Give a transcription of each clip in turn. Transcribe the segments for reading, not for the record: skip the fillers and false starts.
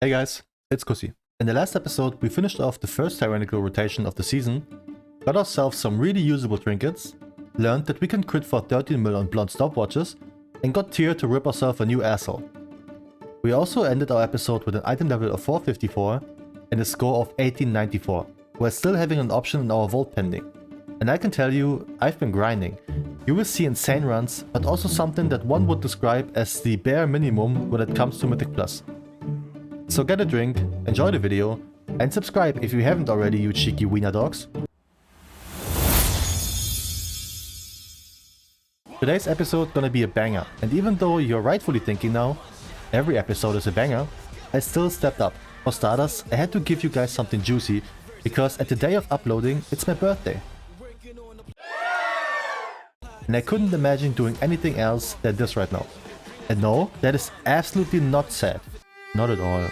Hey guys, it's Kussi. In the last episode, we finished off the first tyrannical rotation of the season, got ourselves some really usable trinkets, learned that we can crit for 13 mil on blunt stopwatches, and got tier to rip ourselves a new asshole. We also ended our episode with an item level of 454 and a score of 1894, while still having an option in our vault pending. And I can tell you, I've been grinding. You will see insane runs, but also something that one would describe as the bare minimum when it comes to Mythic Plus. So get a drink, enjoy the video, and subscribe if you haven't already, you cheeky wiener dogs. Today's episode gonna be a banger, and even though you're rightfully thinking now, every episode is a banger, I still stepped up. For starters, I had to give you guys something juicy, because at the day of uploading, it's my birthday. And I couldn't imagine doing anything else than this right now. And no, that is absolutely not sad. Not at all.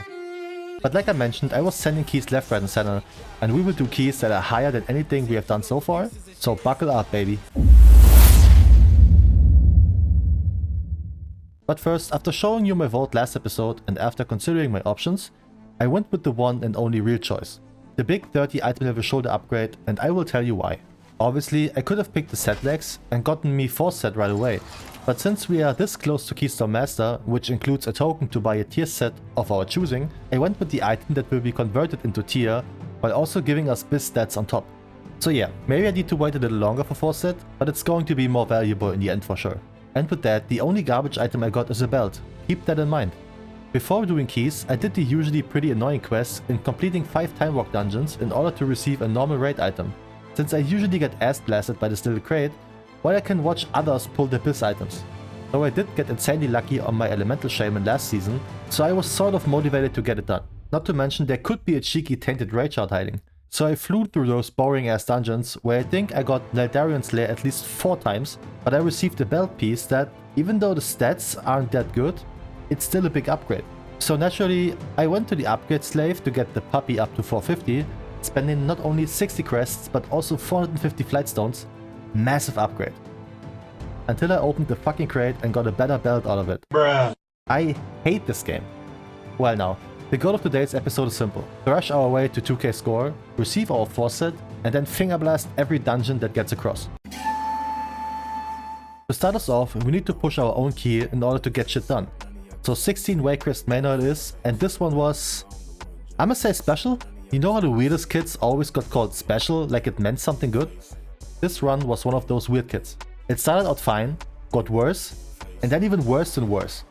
But like I mentioned, I was sending keys left, right and center, and we will do keys that are higher than anything we have done so far, so buckle up, baby. But first, after showing you my vault last episode and after considering my options, I went with the one and only real choice. The big 30 item level shoulder upgrade, and I will tell you why. Obviously, I could have picked the set legs and gotten me 4 set right away, but since we are this close to Keystone Master, which includes a token to buy a tier set of our choosing, I went with the item that will be converted into tier, while also giving us biz stats on top. So yeah, maybe I need to wait a little longer for 4 set, but it's going to be more valuable in the end for sure. And with that, the only garbage item I got is a belt. Keep that in mind. Before doing keys, I did the usually pretty annoying quest in completing 5 timewalk dungeons in order to receive a normal raid item, since I usually get ass blasted by this little crate, while I can watch others pull the biz items. Though I did get insanely lucky on my elemental shaman last season, so I was sort of motivated to get it done. Not to mention there could be a cheeky tainted raid shard hiding. So I flew through those boring ass dungeons where I think I got Naldarian's Lair at least 4 times, but I received a belt piece that, even though the stats aren't that good, it's still a big upgrade. So naturally, I went to the upgrade slave to get the puppy up to 450, spending not only 60 crests but also 450 flight stones. Massive upgrade. Until I opened the fucking crate and got a better belt out of it. Bruh. I hate this game. Well now, the goal of today's episode is simple. Thrash our way to 2k score, receive our 4 set, and then finger blast every dungeon that gets across. To start us off, we need to push our own key in order to get shit done. So 16 Waycrest main oil is, and this one was, I'ma say special? You know how the weirdest kits always got called special, like it meant something good? This run was one of those weird kits. It started out fine, got worse, and then even worse than worse.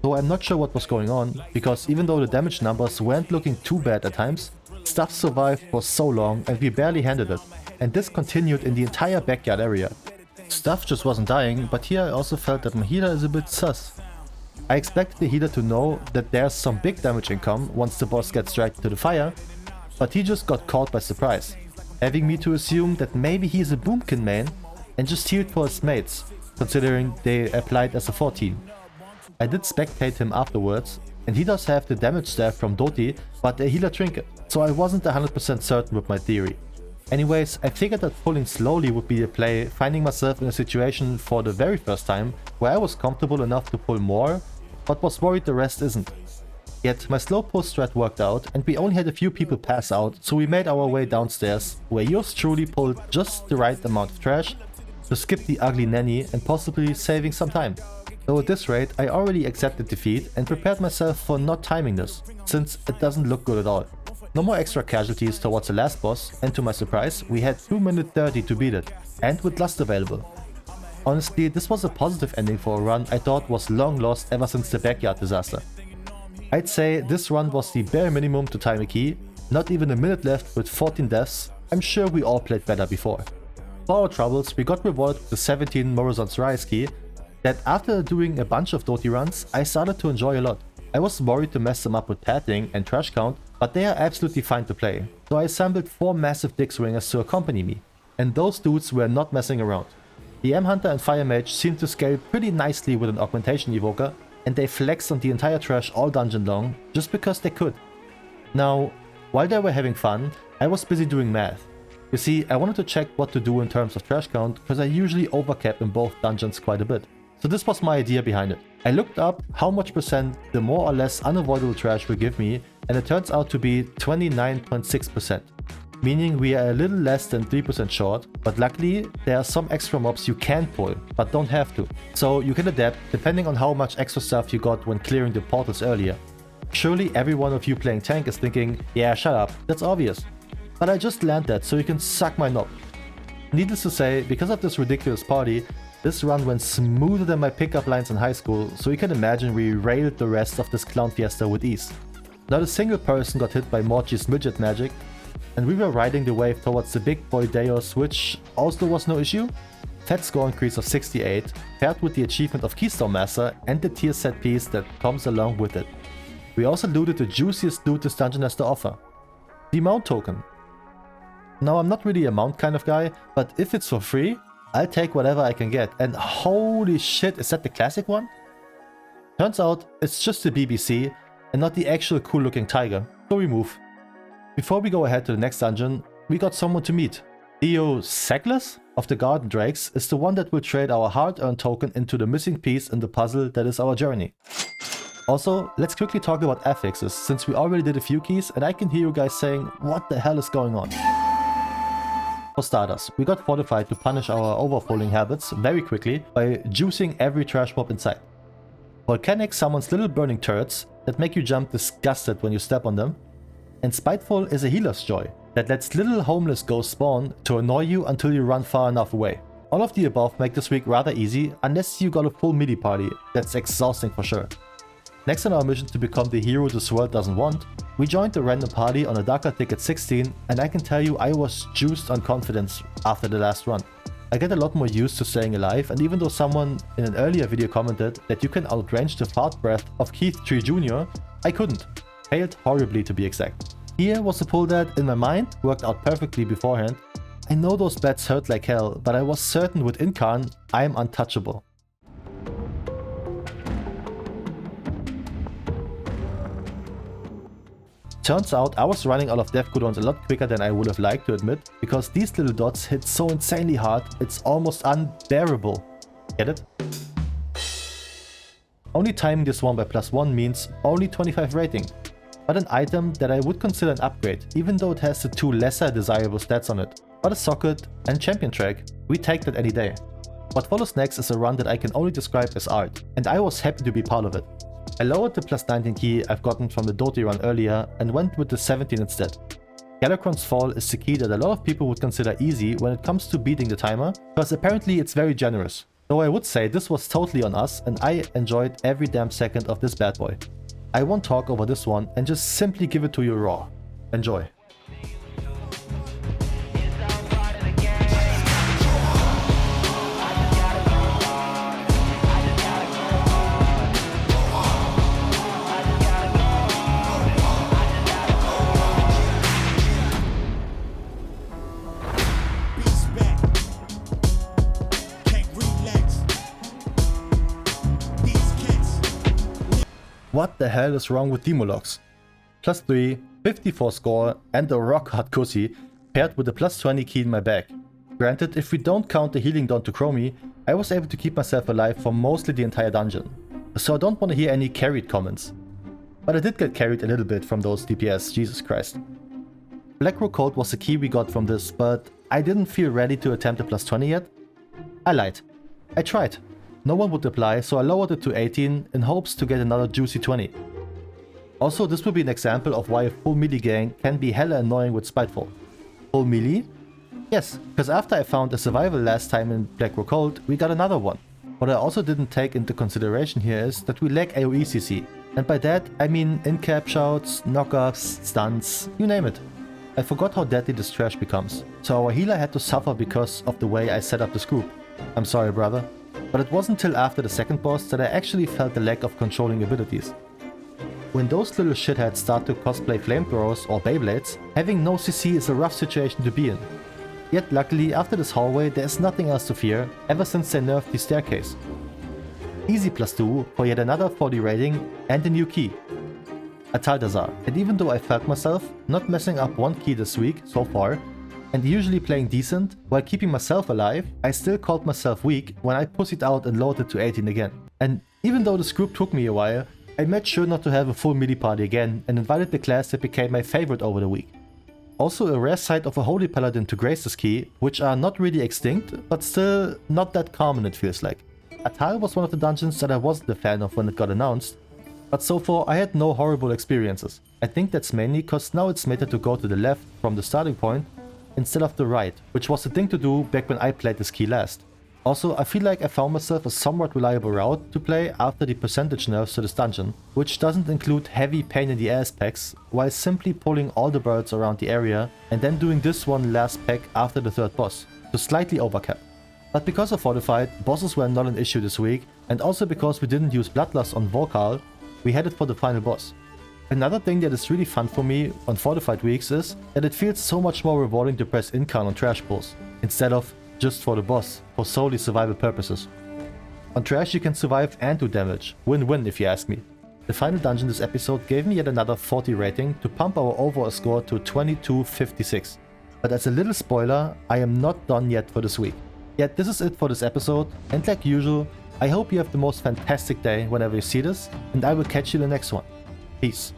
So I'm not sure what was going on, because even though the damage numbers weren't looking too bad at times, stuff survived for so long and we barely handled it. And this continued in the entire backyard area. Stuff just wasn't dying, but here I also felt that my healer is a bit sus. I expected the healer to know that there's some big damage income once the boss gets dragged to the fire, but he just got caught by surprise, having me to assume that maybe he's a Boomkin main and just healed for his mates, considering they applied as a 14. I did spectate him afterwards, and he does have the damage staff from Doti, but a healer trinket, so I wasn't 100% certain with my theory. Anyways, I figured that pulling slowly would be the play, finding myself in a situation for the very first time where I was comfortable enough to pull more, but was worried the rest isn't. Yet my slow pull strat worked out and we only had a few people pass out, so we made our way downstairs, where yours truly pulled just the right amount of trash to skip the ugly nanny and possibly saving some time. Though at this rate, I already accepted defeat and prepared myself for not timing this, since it doesn't look good at all. No more extra casualties towards the last boss, and to my surprise, we had 2 minutes 30 to beat it, and with lust available. Honestly, this was a positive ending for a run I thought was long lost ever since the backyard disaster. I'd say this run was the bare minimum to time a key, not even a minute left with 14 deaths. I'm sure we all played better before. For our troubles, we got rewarded with the 17 Morozon's Rise key that after doing a bunch of Doti runs, I started to enjoy a lot. I was worried to mess them up with padding and trash count, but they are absolutely fine to play, so I assembled 4 massive Dick Swingers to accompany me, and those dudes were not messing around. The M-Hunter and Fire Mage seemed to scale pretty nicely with an Augmentation Evoker, and they flexed on the entire trash all dungeon long, just because they could. Now, while they were having fun, I was busy doing math. You see, I wanted to check what to do in terms of trash count, because I usually overcap in both dungeons quite a bit. So this was my idea behind it. I looked up how much percent the more or less unavoidable trash will give me and it turns out to be 29.6%, meaning we are a little less than 3% short, but luckily there are some extra mobs you can pull, but don't have to. So you can adapt depending on how much extra stuff you got when clearing the portals earlier. Surely every one of you playing tank is thinking, yeah, shut up, that's obvious. But I just learned that, so you can suck my knob. Needless to say, because of this ridiculous party, this run went smoother than my pickup lines in high school, so you can imagine we railed the rest of this clown fiesta with ease. Not a single person got hit by Morchi's midget magic, and we were riding the wave towards the big boy Deos, which also was no issue. Fat score increase of 68, paired with the achievement of Keystone Master and the tier set piece that comes along with it. We also looted the juiciest loot this dungeon has to offer. The mount token. Now, I'm not really a mount kind of guy, but if it's for free, I'll take whatever I can get. And holy shit, is that the classic one? Turns out, it's just the BBC and not the actual cool looking tiger, so we move. Before we go ahead to the next dungeon, we got someone to meet. Theo Seglas of the Garden Drakes is the one that will trade our hard-earned token into the missing piece in the puzzle that is our journey. Also, let's quickly talk about affixes, since we already did a few keys and I can hear you guys saying, what the hell is going on? For starters, we got fortified to punish our overflowing habits very quickly by juicing every trash mob inside. Volcanic summons little burning turrets that make you jump disgusted when you step on them. And Spiteful is a healer's joy that lets little homeless ghosts spawn to annoy you until you run far enough away. All of the above make this week rather easy unless you got a full melee party, that's exhausting for sure. Next on our mission to become the hero this world doesn't want, we joined a random party on a Darker Ticket 16 and I can tell you I was juiced on confidence after the last run. I get a lot more used to staying alive, and even though someone in an earlier video commented that you can outrange the fart breath of Keith Tree Jr., I couldn't. Failed horribly to be exact. Here was a pull that, in my mind, worked out perfectly beforehand. I know those bats hurt like hell, but I was certain with Incarn, I am untouchable. Turns out I was running out of death cooldowns a lot quicker than I would have liked to admit, because these little dots hit so insanely hard, it's almost unbearable. Get it? Only timing this one by +1 means only 25 rating, but an item that I would consider an upgrade, even though it has the two lesser desirable stats on it. But a socket and champion track, we take that any day. What follows next is a run that I can only describe as art, and I was happy to be part of it. I lowered the +19 key I've gotten from the Doty run earlier and went with the 17 instead. Galakrond's Fall is the key that a lot of people would consider easy when it comes to beating the timer, because apparently it's very generous. Though I would say this was totally on us and I enjoyed every damn second of this bad boy. I won't talk over this one and just simply give it to you raw. Enjoy. What the hell is wrong with Demologs? +3, 54 score and a rock hard cussy paired with a +20 key in my bag. Granted, if we don't count the healing down to Chromie, I was able to keep myself alive for mostly the entire dungeon. So I don't want to hear any carried comments. But I did get carried a little bit from those DPS, Jesus Christ. Blackrock Code was the key we got from this, but I didn't feel ready to attempt a +20 yet. I lied. I tried. No one would apply, so I lowered it to 18 in hopes to get another juicy 20. Also, this will be an example of why a full melee gang can be hella annoying with Spiteful. Full melee? Yes, because after I found a survival last time in Blackrock Cold, we got another one. What I also didn't take into consideration here is that we lack AoE CC, and by that I mean in-cap shouts, knockups, stunts, you name it. I forgot how deadly this trash becomes, so our healer had to suffer because of the way I set up this group. I'm sorry, brother. But it wasn't till after the second boss that I actually felt the lack of controlling abilities. When those little shitheads start to cosplay flamethrowers or Beyblades, having no CC is a rough situation to be in. Yet luckily after this hallway there's nothing else to fear, ever since they nerfed the staircase. Easy +2 for yet another 40 rating and a new key. Ataldazar, and even though I felt myself not messing up one key this week so far, and usually playing decent while keeping myself alive, I still called myself weak when I pussied out and lowered it to 18 again. And even though this group took me a while, I made sure not to have a full melee party again and invited the class that became my favorite over the week. Also a rare sight of a Holy Paladin to grace this key, which are not really extinct, but still not that common it feels like. Untill was one of the dungeons that I wasn't a fan of when it got announced, but so far I had no horrible experiences. I think that's mainly cause now it's meta to go to the left from the starting point instead of the right, which was the thing to do back when I played this key last. Also, I feel like I found myself a somewhat reliable route to play after the percentage nerfs to this dungeon, which doesn't include heavy pain in the ass packs, while simply pulling all the birds around the area and then doing this one last pack after the third boss, to slightly overcap. But because of Fortified, bosses were not an issue this week, and also because we didn't use Bloodlust on Warcraft, we headed for the final boss. Another thing that is really fun for me on Fortified weeks is that it feels so much more rewarding to press Incarn on Trash pulls, instead of just for the boss, for solely survival purposes. On Trash you can survive and do damage, win-win if you ask me. The final dungeon this episode gave me yet another 40 rating to pump our overall score to 2256. But as a little spoiler, I am not done yet for this week. Yet this is it for this episode, and like usual, I hope you have the most fantastic day whenever you see this, and I will catch you in the next one. Peace.